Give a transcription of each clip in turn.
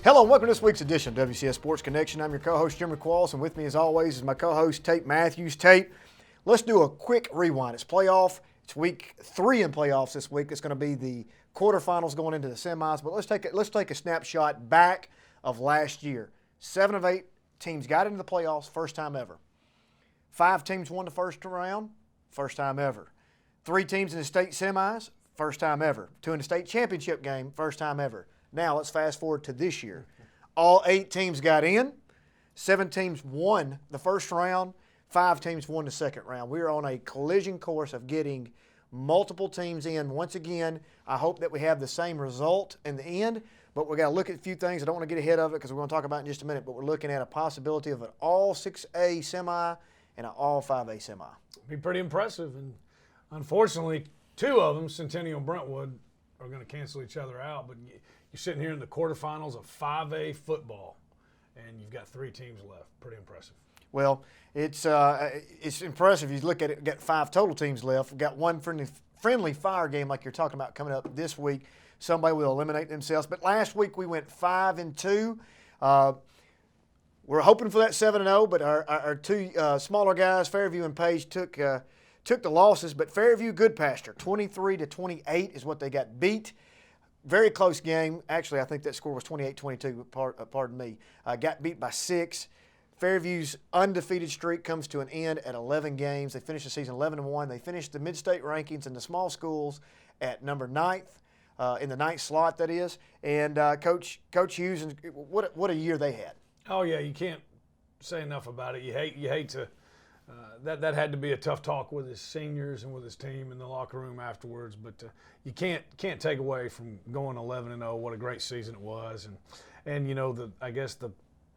Hello and welcome to this week's edition of WCS Sports Connection. I'm your co-host, Jimmy Qualls, and with me as always is my co-host, Tate Mathews. Tate, let's do a quick rewind. It's playoff. It's week 3 in playoffs this week. It's going to be the quarterfinals going into the semis, but let's take a snapshot back of last year. 7 of 8 teams got into the playoffs, first time ever. 5 teams won the first round, first time ever. 3 teams in the state semis, first time ever. 2 in the state championship game, first time ever. Now let's fast forward to this year. All 8 teams got in. 7 teams won the first round. 5 teams won the second round. We are on a collision course of getting multiple teams in. Once again, I hope that we have the same result in the end, but we've got to look at a few things. I don't want to get ahead of it because we're going to talk about it in just a minute, but we're looking at a possibility of an all 6A semi and an all 5A semi. It'd be pretty impressive, and unfortunately, 2 of them, Centennial and Brentwood, are going to cancel each other out, but you're sitting here in the quarterfinals of 5A football, and you've got 3 teams left. Pretty impressive. Well, it's impressive. You look at it, we've got 5 total teams left. We've got one friendly fire game like you're talking about coming up this week. Somebody will eliminate themselves. But last week we went 5-2. We're hoping for that 7-0, but our 2 smaller guys, Fairview and Page, took the losses. But Fairview, Goodpasture, 23-28 is what they got beat. Very close game. Actually, I think that score was 28-22, pardon me. Got beat by 6. Fairview's undefeated streak comes to an end at 11 games. They finished the season 11-1. They finished the mid-state rankings in the small schools at number 9th, in the 9th slot, that is. And Coach Hughes, what a year they had. Oh, yeah, you can't say enough about it. You hate to that had to be a tough talk with his seniors and with his team in the locker room afterwards. But you can't take away from going 11-0 what a great season it was. And you know, I guess the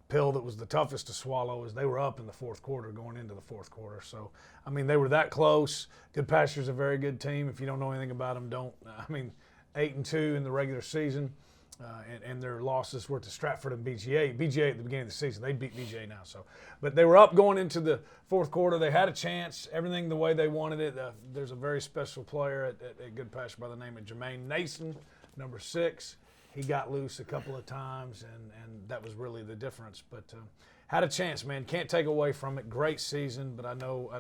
pill that was the toughest to swallow is they were up in the fourth quarter going into the fourth quarter. So, I mean, they were that close. Goodpasture's a very good team. If you don't know anything about them, don't. I mean, 8-2 in the regular season, and their losses were to Stratford and BGA. BGA at the beginning of the season, they beat BGA now. So, but they were up going into the fourth quarter. They had a chance, everything the way they wanted it. There's a very special player at Goodpasture by the name of Jermaine Nason, number 6. He got loose a couple of times, and that was really the difference. But had a chance, man. Can't take away from it. Great season, but I know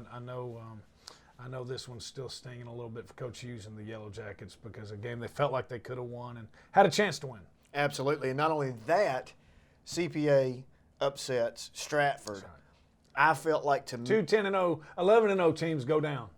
this one's still stinging a little bit for Coach Hughes and the Yellow Jackets because a game they felt like they could have won and had a chance to win. Absolutely, and not only that, CPA upsets Stratford. I felt like to me 2 10-0, 11-0 teams go down.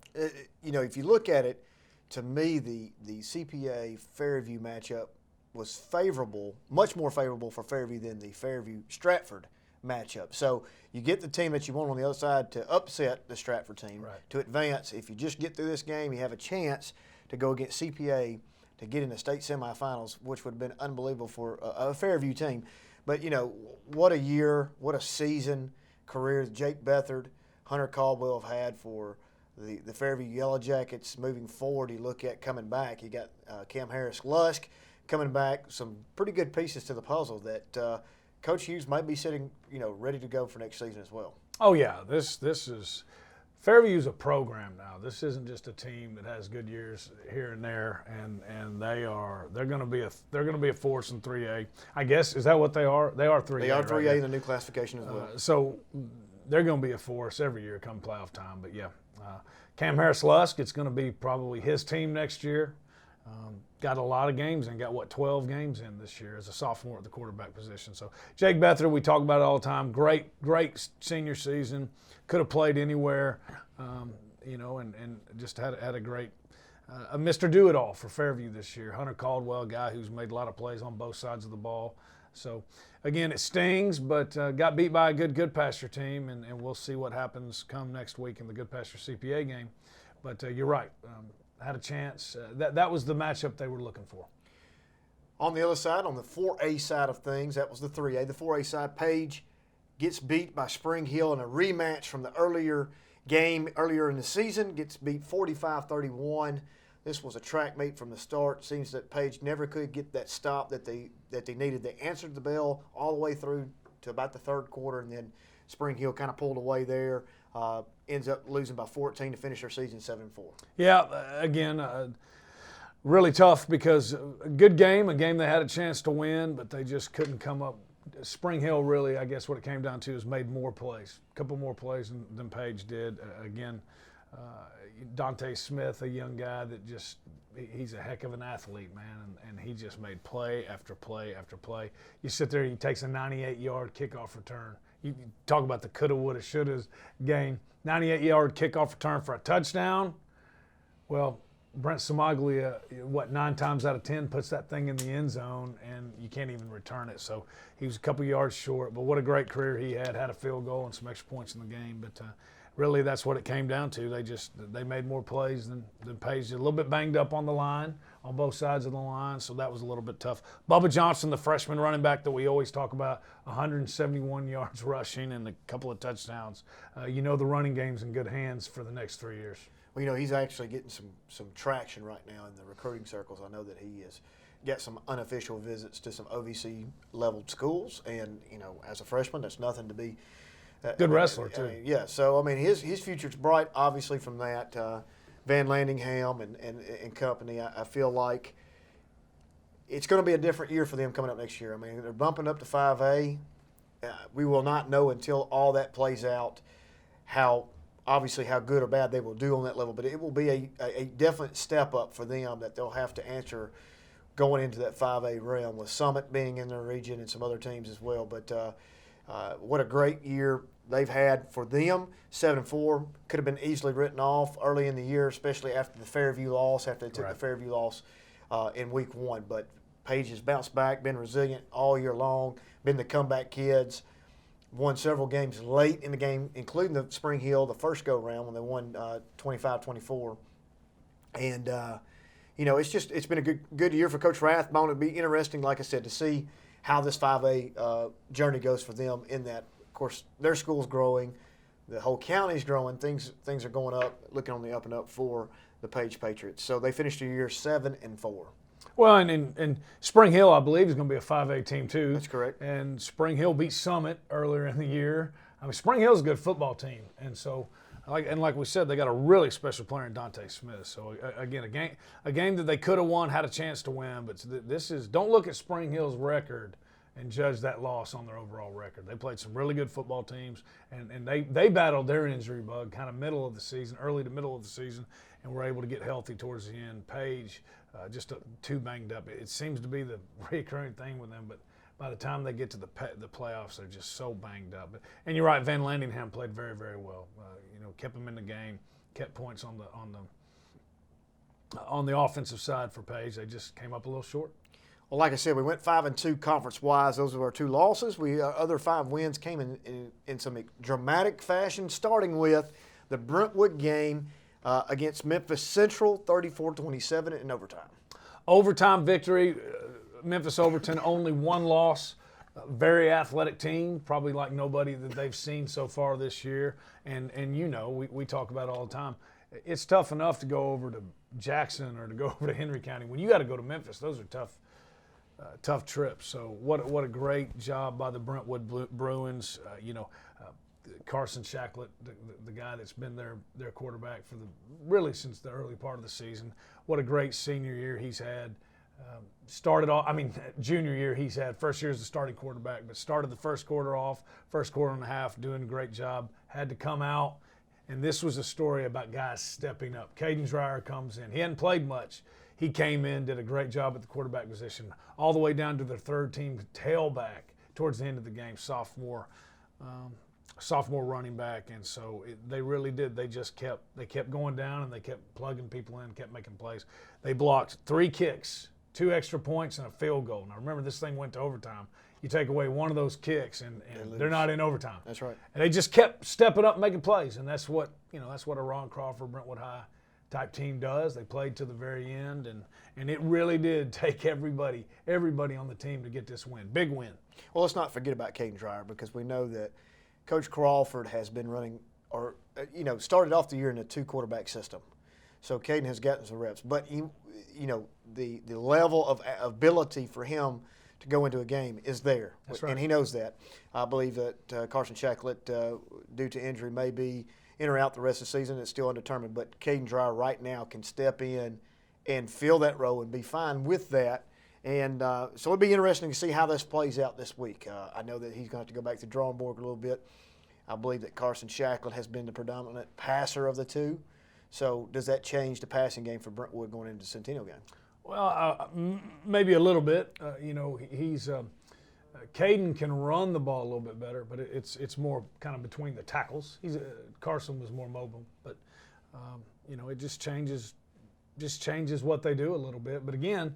You know, if you look at it, to me the CPA Fairview matchup was favorable, much more favorable for Fairview than the Fairview-Stratford matchup. So you get the team that you want on the other side to upset the Stratford team, right, to advance. If you just get through this game, you have a chance to go against CPA to get in the state semifinals, which would have been unbelievable for a Fairview team. But, you know, what a year, what a season, career Jake Bethard, Hunter Caldwell have had for the Fairview Yellow Jackets moving forward. You look at coming back, you got Cam Harris-Lusk coming back, some pretty good pieces to the puzzle that Coach Hughes might be sitting, you know, ready to go for next season as well. Oh yeah, this is Fairview's a program now. This isn't just a team that has good years here and there, and they're going to be a force in 3A. I guess is that what they are? They are 3A. They are 3A right? in the new classification as well. So they're going to be a force every year come playoff time. But yeah, Cam Harris-Lusk, it's going to be probably his team next year. Got a lot of games and got 12 games in this year as a sophomore at the quarterback position. So Jake Bethard, we talk about it all the time. Great senior season. Could have played anywhere, you know, and just had a great a Mr. Do-It-All for Fairview this year. Hunter Caldwell, a guy who's made a lot of plays on both sides of the ball. So again, it stings, but got beat by a good Goodpasture team, and we'll see what happens come next week in the Goodpasture CPA game. But you're right. Had a chance. That was the matchup they were looking for. On the other side, on the 4A side of things, that was the 3A. The 4A side, Page gets beat by Spring Hill in a rematch from the earlier game earlier in the season, gets beat 45-31. This was a track meet from the start. Seems that Page never could get that stop that they needed. They answered the bell all the way through to about the third quarter, and then Spring Hill kind of pulled away there. Ends up losing by 14 to finish their season 7-4. Yeah, again, really tough because a good game, a game they had a chance to win, but they just couldn't come up. Spring Hill really, I guess what it came down to is made more plays, a couple more plays than Page did. Again, Dante Smith, a young guy that just he's a heck of an athlete, man, and he just made play after play after play. You sit there, he takes a 98-yard kickoff return. You talk about the coulda, woulda, shouldas game. 98-yard kickoff return for a touchdown. Well, Brent Samaglia, 9 times out of 10 puts that thing in the end zone, and you can't even return it. So he was a couple yards short, but what a great career he had a field goal and some extra points in the game. But really that's what it came down to. They made more plays than Page. A little bit banged up on the line, on both sides of the line, so that was a little bit tough. Bubba Johnson, the freshman running back that we always talk about, 171 yards rushing and a couple of touchdowns. The running game's in good hands for the next 3 years. Well, he's actually getting some traction right now in the recruiting circles. I know that he has got some unofficial visits to some OVC-leveled schools, and, as a freshman, that's nothing to be good wrestler, too. Yeah, so, his future's bright, obviously, from that. Van Landingham and company, I feel like it's going to be a different year for them coming up next year. They're bumping up to 5A. We will not know until all that plays out how good or bad they will do on that level, but it will be a definite step up for them that they'll have to answer going into that 5A realm, with Summit being in their region and some other teams as well. But what a great year they've had for them. 7-4 could have been easily written off early in the year, especially after the Fairview loss, after they took the Fairview loss in week 1. But Page has bounced back, been resilient all year long, been the comeback kids. Won several games late in the game, including the Spring Hill, the first go-round when they won 25-24. And, it's been a good year for Coach Rathbone. It'll be interesting, like I said, to see how this 5A journey goes for them in that. Of course, their school's growing. The whole county's growing. Things are going up, looking on the up and up for the Page Patriots. So they finished the year 7-4. Well, and Spring Hill, I believe, is going to be a 5A team too. That's correct. And Spring Hill beat Summit earlier in the year. Spring Hill's a good football team, and so like we said, they got a really special player in Dante Smith. So again, a game that they could have won, had a chance to win. But don't look at Spring Hill's record and judge that loss on their overall record. They played some really good football teams, and they battled their injury bug kind of early to middle of the season, and were able to get healthy towards the end. Page, just too banged up. It seems to be the recurring thing with them, but by the time they get to the playoffs, they're just so banged up. And you're right, Van Landingham played very, very well. Kept them in the game, kept points on the offensive side for Page. They just came up a little short. Well, like I said, we went 5-2 conference-wise. Those were our 2 losses. Other 5 wins came in some dramatic fashion, starting with the Brentwood game against Memphis Central, 34-27 in overtime. Overtime victory. Memphis Overton, only 1 loss. Very athletic team, probably like nobody that they've seen so far this year. And we talk about it all the time. It's tough enough to go over to Jackson or to go over to Henry County. When you got to go to Memphis, those are tough trips. So what a great job by the Brentwood Bruins. Carson Shacklett, the guy that's been their quarterback really since the early part of the season. What a great senior year he's had. Junior year he's had. First year as the starting quarterback, but started the first quarter and a half, doing a great job. Had to come out, and this was a story about guys stepping up. Caden Dreyer comes in. He hadn't played much. He came in, did a great job at the quarterback position, all the way down to their third team tailback towards the end of the game, sophomore running back. And so they really did. They kept going down, and they kept plugging people in, kept making plays. They blocked 3 kicks, 2 extra points, and a field goal. Now remember, this thing went to overtime. You take away one of those kicks, and they're not in overtime. That's right. And they just kept stepping up, making plays, and that's what a Ron Crawford, Brentwood High type team does. They played to the very end, and it really did take everybody on the team to get this win. Big win. Well, let's not forget about Caden Dreyer, because we know that Coach Crawford has been running, started off the year in a 2-quarterback system. So Caden has gotten some reps, but the level of ability for him to go into a game is there. That's right. And he knows that. I believe that Carson Shacklett, due to injury, may be in or out the rest of the season. It's still undetermined. But Caden Dreyer right now can step in and fill that role and be fine with that. And so it'll be interesting to see how this plays out this week. I know that he's going to have to go back to the drawing board a little bit. I believe that Carson Shacklett has been the predominant passer of the two. So does that change the passing game for Brentwood going into the Centennial game? Well, maybe a little bit. He's Caden can run the ball a little bit better, but it's more kind of between the tackles. Carson was more mobile, but it just changes what they do a little bit. But again,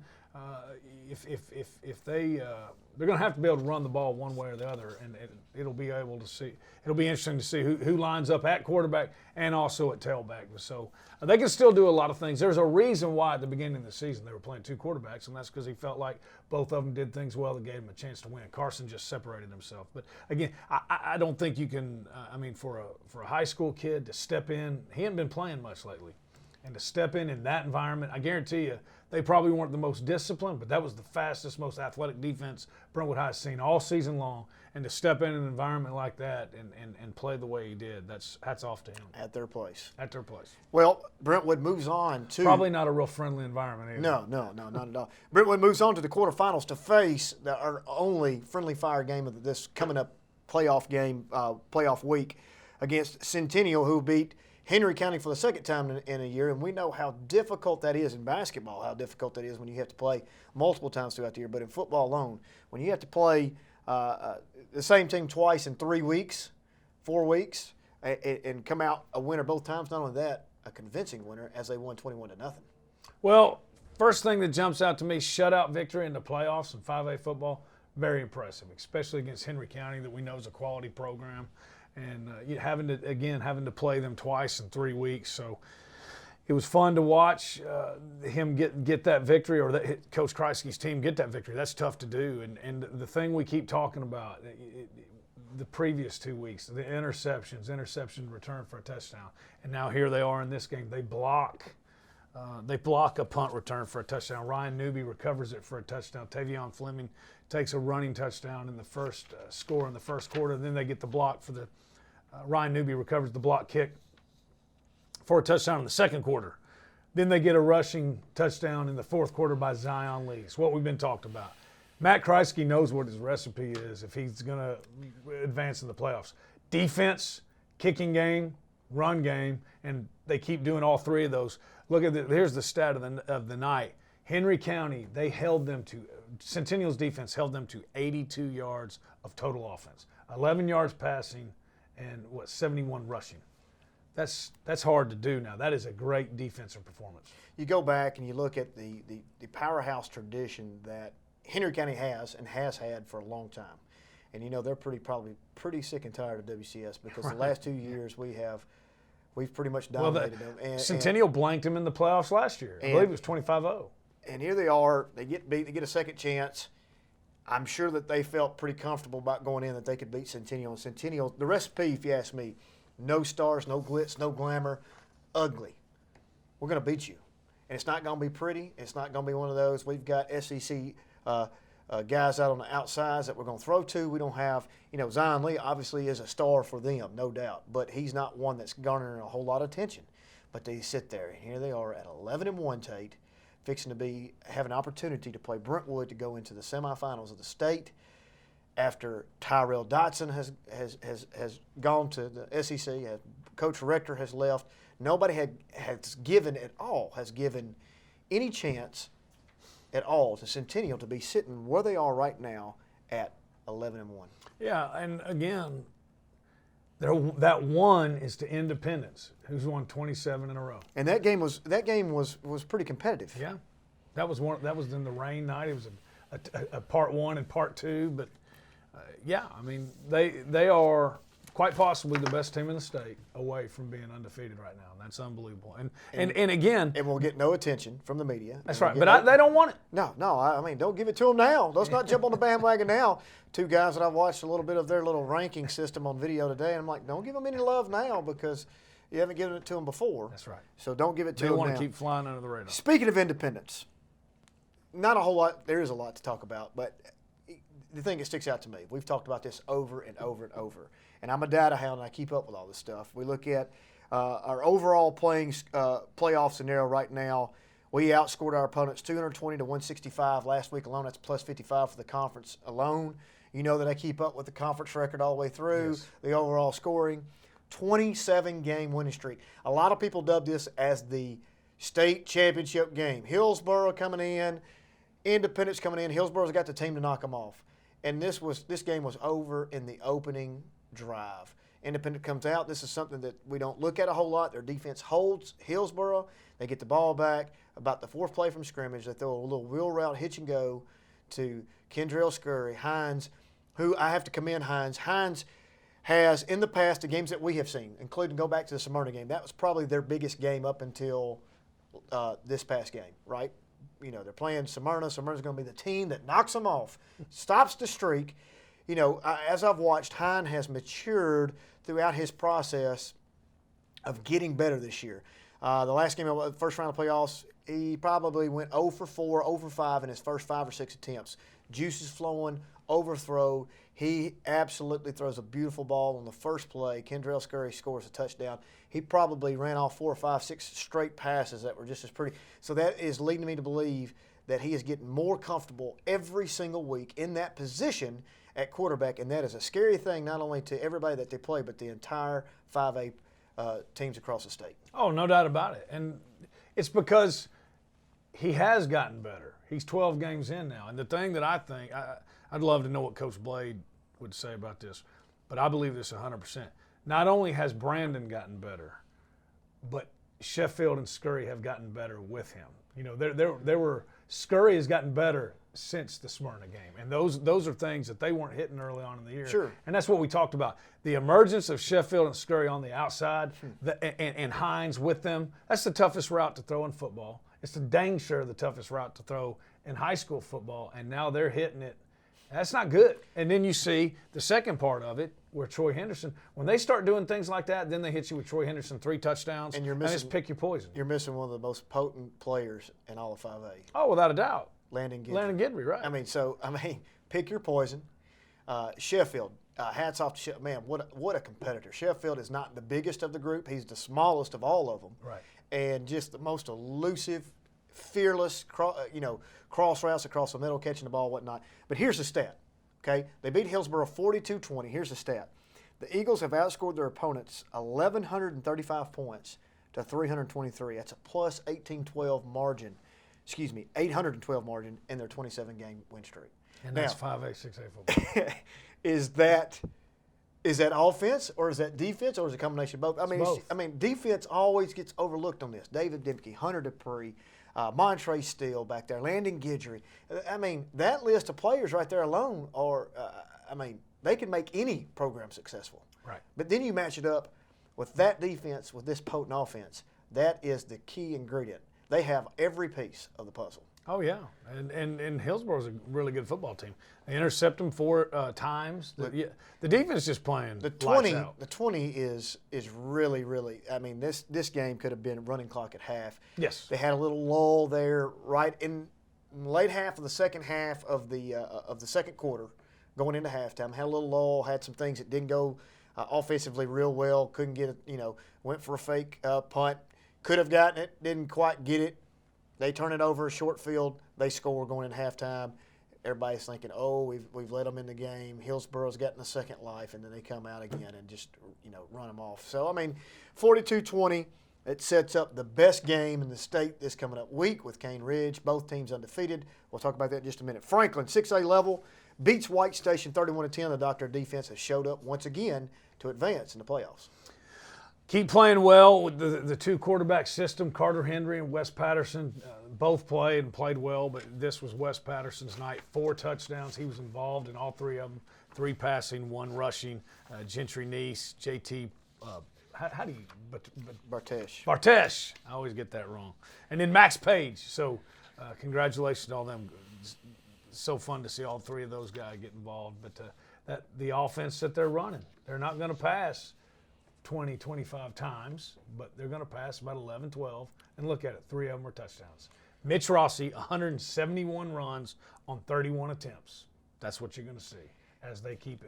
if they're going to have to be able to run the ball one way or the other, and it'll be interesting to see who lines up at quarterback and also at tailback. So they can still do a lot of things. There's a reason why at the beginning of the season they were playing two quarterbacks, and that's because he felt like both of them did things well that gave him a chance to win. Carson just separated himself. But again, I don't think you can. For a high school kid to step in, he hadn't been playing much lately. And to step in that environment, I guarantee you, they probably weren't the most disciplined, but that was the fastest, most athletic defense Brentwood High has seen all season long. And to step in an environment like that and play the way he did, hats off to him. At their place. Well, Brentwood moves on to... Probably not a real friendly environment either. No, not at all. Brentwood moves on to the quarterfinals to face our only friendly fire game of this coming up playoff week against Centennial, who beat Henry County for the second time in a year, and we know how difficult that is in basketball, how difficult that is when you have to play multiple times throughout the year. But in football alone, when you have to play the same team twice in 3 weeks, 4 weeks, and come out a winner both times, not only that, a convincing winner as they won 21-0. Well, first thing that jumps out to me, shutout victory in the playoffs in 5A football, very impressive, especially against Henry County that we know is a quality program. And having to play them twice in 3 weeks, so it was fun to watch him get that victory, or Coach Kreisky's team get that victory. That's tough to do, and the thing we keep talking about, the previous 2 weeks, the interception, return for a touchdown, and now here they are in this game. They block a punt return for a touchdown. Ryan Newby recovers it for a touchdown. Tavion Fleming takes a running touchdown in the first score in the first quarter. Then they get the block for the Ryan Newby recovers the block kick for a touchdown in the second quarter. Then they get a rushing touchdown in the fourth quarter by Zion Lee. It's what we've been talking about. Matt Kreisky knows what his recipe is if he's going to advance in the playoffs. Defense, kicking game, run game, and they keep doing all three of those. Here's the stat of the night. Henry County, Centennial's defense held them to 82 yards of total offense, 11 yards passing, and 71 rushing. That's hard to do now. That is a great defensive performance. You go back and you look at the powerhouse tradition that Henry County has and has had for a long time. And they're probably pretty sick and tired of WCS because the last 2 years we've pretty much dominated them. And Centennial blanked them in the playoffs last year. I believe it was 25-0. And here they are. They get beat. They get a second chance. I'm sure that they felt pretty comfortable about going in that they could beat Centennial. And Centennial, the recipe, if you ask me, no stars, no glitz, no glamour, ugly. We're going to beat you. And it's not going to be pretty. It's not going to be one of those. We've got SEC guys out on the outsides that we're going to throw to. We don't have, Zion Lee obviously is a star for them, no doubt. But he's not one that's garnering a whole lot of attention. But they sit there, and here they are at 11-1, Tate, fixing to have an opportunity to play Brentwood to go into the semifinals of the state. After Tyrell Dotson has gone to the SEC, Coach Rector has left, nobody has given any chance at all to Centennial to be sitting where they are right now at 11-1. Yeah, and again, that one is to Independence, who's won 27 in a row. And that game was pretty competitive. Yeah, that was in the rain night. It was a part one and part two, but they are quite possibly the best team in the state away from being undefeated right now. And that's unbelievable. And again, and we'll get no attention from the media. That's right, but they don't want it. No, don't give it to them now. Let's not jump on the bandwagon now. Two guys that I've watched a little bit of their little ranking system on video today, and I'm like, don't give them any love now because you haven't given it to them before. That's right. So don't give it to them now. They want to keep flying under the radar. Speaking of Independence, not a whole lot. There is a lot to talk about, but the thing that sticks out to me, we've talked about this over and over and over, and I'm a data hound and I keep up with all this stuff. We look at our overall playoff scenario right now. We outscored our opponents 220 to 165 last week alone. That's plus 55 for the conference alone. You know that I keep up with the conference record all the way through, Yes. the overall scoring. 27-game winning streak. A lot of people dub this as the state championship game. Hillsboro coming in, Independence coming in. Hillsboro's got the team to knock them off. And this game was over in the opening drive. Independent comes out. This is something that we don't look at a whole lot. Their defense holds Hillsboro. They get the ball back. About the fourth play from scrimmage, they throw a little wheel route, hitch and go to Kendrell Scurry. Hines, who I have to commend Hines. Hines has, in the past, the games that we have seen, including go back to the Smyrna game, that was probably their biggest game up until this past game, right? You know, they're playing Smyrna. Smyrna's going to be the team that knocks them off, stops the streak. You know, as I've watched, Hines has matured throughout his process of getting better this year. The last game, the first round of playoffs, he probably went 0 for 4, 0 for 5 in his first 5 or 6 attempts. Juice is flowing, overthrow. He absolutely throws a beautiful ball on the first play. Kendrell Scurry scores a touchdown. He probably ran off 4 or 5, 6 straight passes that were just as pretty. So that is leading me to believe that he is getting more comfortable every single week in that position at quarterback, and that is a scary thing not only to everybody that they play, but the entire 5A teams across the state. Oh, no doubt about it. And it's because he has gotten better. He's 12 games in now. And the thing that I think, I'd love to know what Coach Blade would say about this, but I believe this 100%. Not only has Brandon gotten better, but Sheffield and Scurry have gotten better with him. You know, there were Scurry has gotten better since the Smyrna game, and those are things that they weren't hitting early on in the year. Sure. And that's what we talked about. The emergence of Sheffield and Scurry on the outside, and Hines with them. That's the toughest route to throw in football. It's the dang sure the toughest route to throw in high school football, and now they're hitting it. That's not good. And then you see the second part of it, where Troy Henderson, when they start doing things like that, then they hit you with Troy Henderson 3 touchdowns, and you're just missing, pick your poison. You're missing one of the most potent players in all of 5A. Oh, without a doubt. Landon Gidry. Landon Gidry, right. I mean, pick your poison. Sheffield, hats off to Sheffield. Man, what a competitor. Sheffield is not the biggest of the group. He's the smallest of all of them. Right. And just the most elusive, fearless, cross routes across the middle, catching the ball, whatnot. But here's the stat, okay? They beat Hillsboro 42-20. Here's the stat. The Eagles have outscored their opponents 1,135 points to 323. That's a plus 812 margin. 812 margin in their 27-game win streak. And that's 5A, 6A football. Is that offense or is that defense or is it a combination of both? Both. Defense always gets overlooked on this. David Dempke, Hunter Dupree, Montre Steele back there, Landon Gidry. I mean, that list of players right there alone are, they can make any program successful. Right. But But then you match it up with that defense, with this potent offense. That is the key ingredient. They have every piece of the puzzle. oh yeah, and Hillsboro's a really good football team. They intercept them 4 times. The defense just playing The lights 20, out. the 20 is really, really. I mean, this game could have been running clock at half. Yes. They had a little lull there, right in the late half of the second half of the second quarter, going into halftime. Had a little lull. Had some things that didn't go offensively real well. Couldn't get it. Went for a fake punt. Could have gotten it. Didn't quite get it. They turn it over a short field. They score going into halftime. Everybody's thinking, oh, we've let them in the game. Hillsboro's gotten a second life, and then they come out again and just run them off. So, 42-20, it sets up the best game in the state this coming up week with Cane Ridge. Both teams undefeated. We'll talk about that in just a minute. Franklin, 6A level, beats White Station 31-10. The Doctor of Defense has showed up once again to advance in the playoffs. Keep playing well with the 2 quarterback system. Carter Henry and Wes Patterson both played well, but this was Wes Patterson's night. 4 touchdowns. He was involved in all 3 of them. 3 passing, 1 rushing. Gentry Neese, JT, how do you? Bartesh. I always get that wrong. And then Max Page. So congratulations to all them. It's so fun to see all 3 of those guys get involved. But the offense that they're running, they're not going to pass 20, 25 times, but they're going to pass about 11, 12. And look at it, 3 of them are touchdowns. Mitch Rossi, 171 runs on 31 attempts. That's what you're going to see as they keep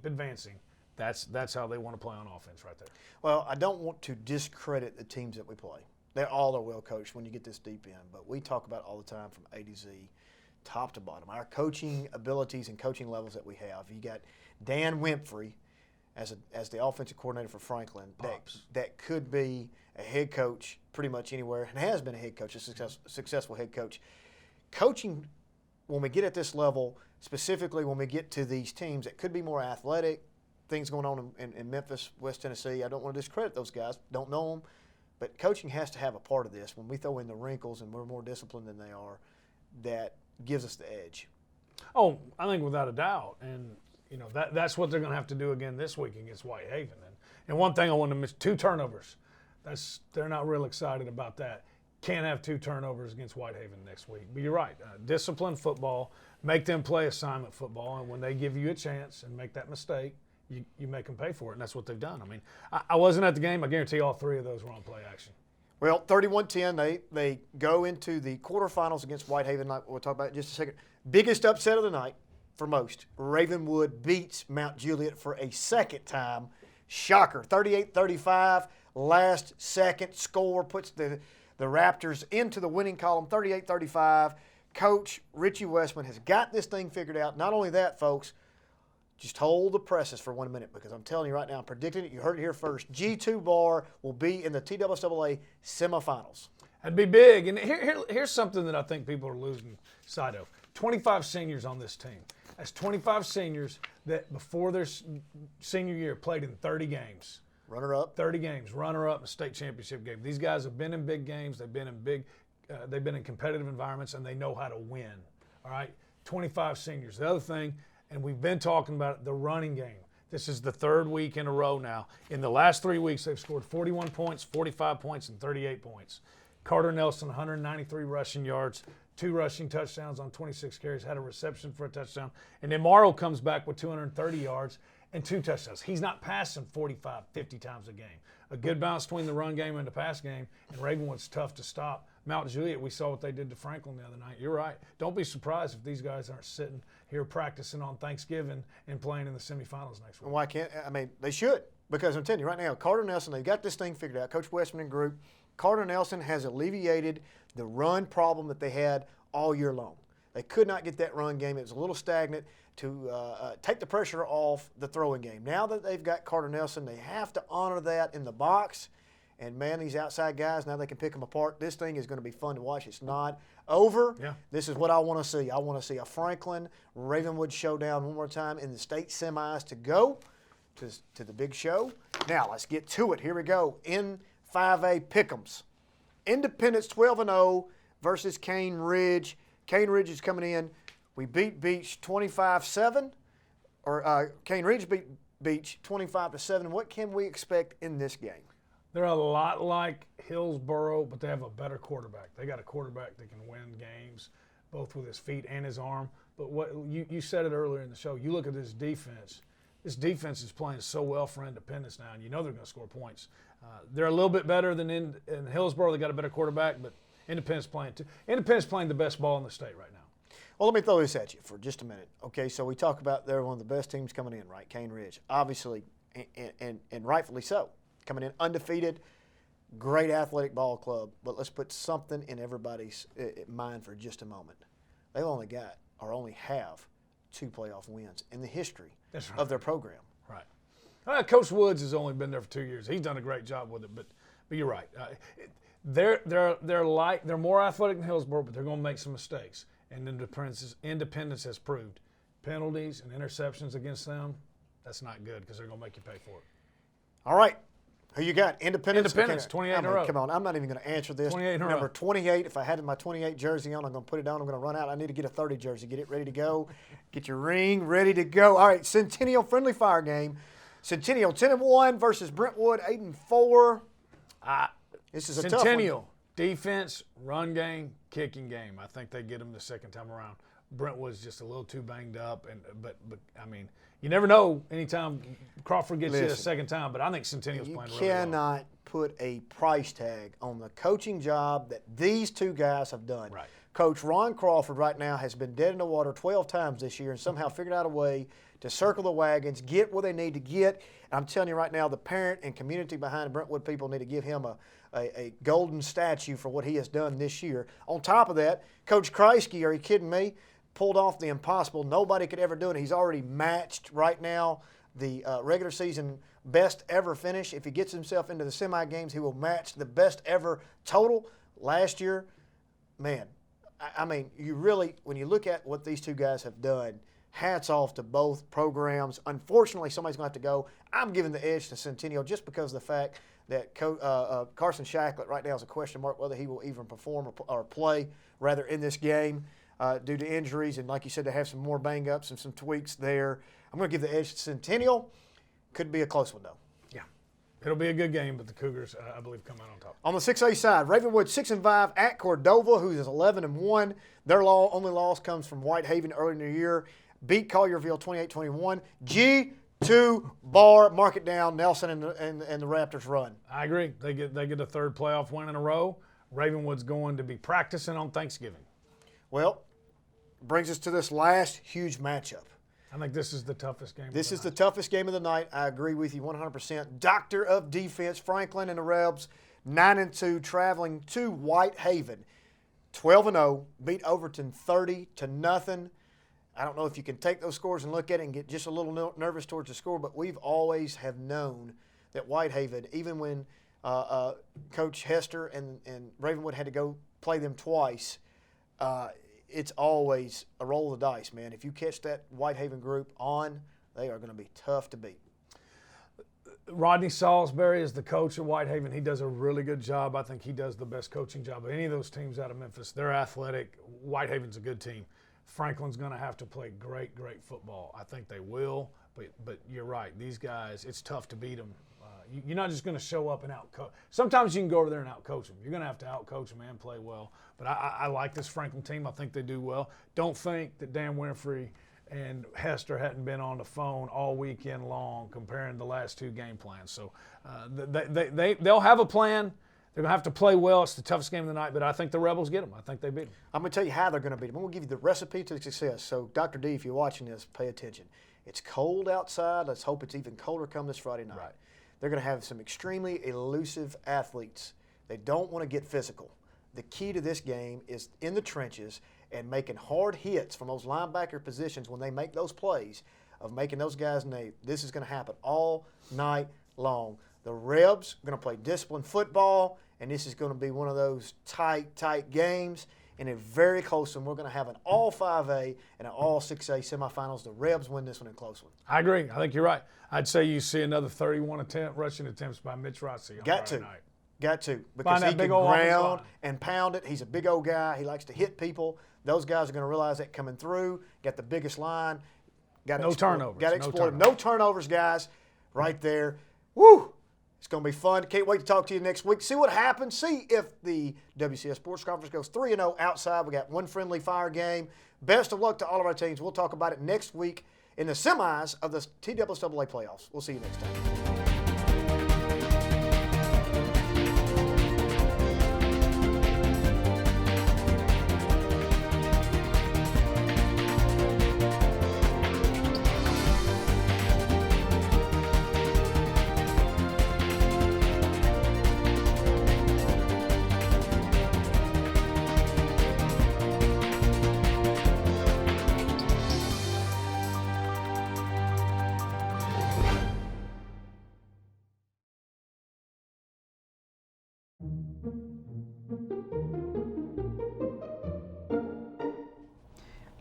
advancing. That's how they want to play on offense right there. Well, I don't want to discredit the teams that we play. They're all are well coached when you get this deep in. But we talk about all the time from A to Z, top to bottom. Our coaching abilities and coaching levels that we have. You got Dan Winfrey as the offensive coordinator for Franklin. That could be a head coach pretty much anywhere, and has been a head coach, a successful head coach. Coaching, when we get at this level, specifically when we get to these teams that could be more athletic, things going on in Memphis, West Tennessee, I don't want to discredit those guys, don't know them, but coaching has to have a part of this. When we throw in the wrinkles and we're more disciplined than they are, that gives us the edge. Oh, I think without a doubt. And, that's what they're going to have to do again this week against Whitehaven. And one thing I want to miss, 2 turnovers. They're not real excited about that. Can't have 2 turnovers against Whitehaven next week. But you're right. Discipline football, make them play assignment football, and when they give you a chance and make that mistake, you make them pay for it, and that's what they've done. I mean, I wasn't at the game. I guarantee all 3 of those were on play action. Well, 31-10, they go into the quarterfinals against Whitehaven. Like we'll talk about in just a second. Biggest upset of the night for most. Ravenwood beats Mount Juliet for a second time. Shocker, 38-35. Last second score puts the Raptors into the winning column, 38-35. Coach Richie Westman has got this thing figured out. Not only that, folks, just hold the presses for 1 minute, because I'm telling you right now, I'm predicting it. You heard it here first. G2 Bar will be in the TWSAA semifinals. That'd be big. And here's something that I think people are losing sight of. 25 seniors on this team. That's 25 seniors that before their senior year played in 30 games. Runner-up. 30 games. Runner-up in a state championship game. These guys have been in big games. They've been in competitive environments, and they know how to win. All right? 25 seniors. The other thing, and we've been talking about it, the running game. This is the 3rd week in a row now. In the last 3 weeks, they've scored 41 points, 45 points, and 38 points. Carter Nelson, 193 rushing yards, 2 rushing touchdowns on 26 carries, had a reception for a touchdown. And then Morrow comes back with 230 yards and 2 touchdowns. He's not passing 45, 50 times a game. A good balance between the run game and the pass game, and Ravenwood's tough to stop. Mount Juliet, we saw what they did to Franklin the other night. You're right. Don't be surprised if these guys aren't sitting here practicing on Thanksgiving and playing in the semifinals next week. Why can't – I mean, they should, because I'm telling you right now, Carter Nelson, they've got this thing figured out. Coach Westman and group, Carter Nelson has alleviated the run problem that they had all year long. They could not get that run game. It was a little stagnant to take the pressure off the throwing game. Now that they've got Carter Nelson, they have to honor that in the box. And, man, these outside guys, now they can pick them apart. This thing is going to be fun to watch. It's not over. Yeah. This is what I want to see. I want to see a Franklin-Ravenwood showdown one more time in the state semis to go to the big show. Now, let's get to it. Here we go. In 5A Pick'ems. Independence 12-0 versus Cane Ridge. Cane Ridge is coming in. We beat Beach 25-7. Cane Ridge beat Beach 25-7. What can we expect in this game? They're a lot like Hillsboro, but they have a better quarterback. They got a quarterback that can win games, both with his feet and his arm. But what you said it earlier in the show, you look at this defense. This defense is playing so well for Independence now, and you know they're going to score points. They're a little bit better than in Hillsboro. They got a better quarterback, but Independence playing too. Independence playing the best ball in the state right now. Well, let me throw this at you for just a minute. Okay, so we talk about they're one of the best teams coming in, right? Cane Ridge, obviously, and rightfully so. Coming in undefeated, great athletic ball club. But let's put something in everybody's mind for just a moment. They only have 2 playoff wins in the history of their program. Right. Coach Woods has only been there for 2 years. He's done a great job with it. But you're right. They're more athletic than Hillsboro, but they're going to make some mistakes. And Independence has proved penalties and interceptions against them. That's not good because they're going to make you pay for it. All right. Who you got? Independence, 28 in a row. Come on, I'm not even going to answer this. 28 in a row. Number 28, if I had my 28 jersey on, I'm going to put it on. I'm going to run out. I need to get a 30 jersey. Get it ready to go. Get your ring ready to go. All right, Centennial friendly fire game. Centennial 10-1 versus Brentwood 8-4. This is a tough one. Centennial, defense, run game, kicking game. I think they get them the second time around. Brentwood's just a little too banged up, but I mean, you never know anytime Crawford gets you a second time, but I think Centennial's playing really well. You cannot put a price tag on the coaching job that these 2 guys have done. Right. Coach Ron Crawford right now has been dead in the water 12 times this year and somehow figured out a way to circle the wagons, get where they need to get. And I'm telling you right now, the parent and community behind the Brentwood people need to give him a golden statue for what he has done this year. On top of that, Coach Kreisky, are you kidding me? Pulled off the impossible. Nobody could ever do it. He's already matched right now the regular season best ever finish. If he gets himself into the semi games, he will match the best ever total. Last year, man, I mean, you really, when you look at what these two guys have done, hats off to both programs. Unfortunately, somebody's going to have to go. I'm giving the edge to Centennial just because of the fact that Carson Shacklet right now is a question mark whether he will even perform or play rather in this game due to injuries. And like you said, they have some more bang-ups and some tweaks there. I'm going to give the edge to Centennial. Could be a close one, though. Yeah. It'll be a good game, but the Cougars, I believe, come out on top. On the 6A side, Ravenwood 6-5 at Cordova, who is 11-1. Their only loss comes from Whitehaven early in the year. Beat Collierville 28-21. G2 bar, mark it down. Nelson and the Raptors run. I agree. They get a third playoff win in a row. Ravenwood's going to be practicing on Thanksgiving. Well, brings us to this last huge matchup. I think this is the toughest game. This is the toughest game of the night. I agree with you 100%. Doctor of Defense, Franklin and the Rebs, 9-2, traveling to Whitehaven, 12-0, beat Overton 30-0. I don't know if you can take those scores and look at it and get just a little nervous towards the score, but we've always have known that Whitehaven, even when Coach Hester and Ravenwood had to go play them twice, it's always a roll of the dice, man. If you catch that Whitehaven group on, they are going to be tough to beat. Rodney Salisbury is the coach of Whitehaven. He does a really good job. I think he does the best coaching job of any of those teams out of Memphis. They're athletic. Whitehaven's a good team. Franklin's going to have to play great, great football. I think they will, but you're right. These guys, it's tough to beat them. You're not just going to show up and out-coach. Sometimes you can go over there and out-coach them. You're going to have to out-coach them and play well. But I like this Franklin team. I think they do well. Don't think that Dan Winfrey and Hester hadn't been on the phone all weekend long comparing the last two game plans. So they'll have a plan. They're going to have to play well. It's the toughest game of the night, but I think the Rebels get them. I think they beat them. I'm going to tell you how they're going to beat them. I'm going to give you the recipe to success. So, Dr. D, if you're watching this, pay attention. It's cold outside. Let's hope it's even colder come this Friday night. Right. They're going to have some extremely elusive athletes. They don't want to get physical. The key to this game is in the trenches and making hard hits from those linebacker positions when they make those plays of making those guys know this is going to happen all night long. The Rebs are going to play disciplined football, and this is going to be one of those tight games. And a very close one. We're going to have an all 5A and an all 6A semifinals. The Rebs win this one in a close one. I agree. I think you're right. I'd say you see another 31 rushing attempts by Mitch Rossi on Friday night. Got to. Because he can ground and pound it. He's a big old guy. He likes to hit people. Those guys are going to realize that coming through. Got the biggest line. No turnovers. Got to exploit him. No turnovers, guys. Right there. Woo! It's going to be fun. Can't wait to talk to you next week. See what happens. See if the WCS Sports Conference goes 3-0 outside. We got one friendly fire game. Best of luck to all of our teams. We'll talk about it next week in the semis of the TSSAA playoffs. We'll see you next time.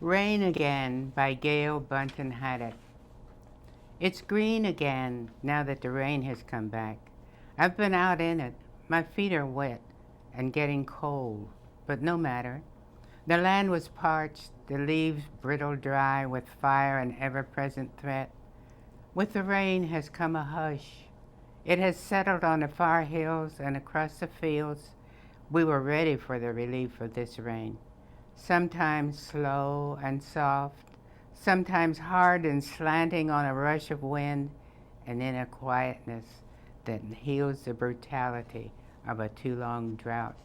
Rain Again by Gail Bunton Haddock. It's green again now that the rain has come back. I've been out in it. My feet are wet and getting cold, but no matter. The land was parched, the leaves brittle dry with fire and ever-present threat. With the rain has come a hush. It has settled on the far hills and across the fields. We were ready for the relief of this rain. Sometimes slow and soft, sometimes hard and slanting on a rush of wind, and in a quietness that heals the brutality of a too long drought.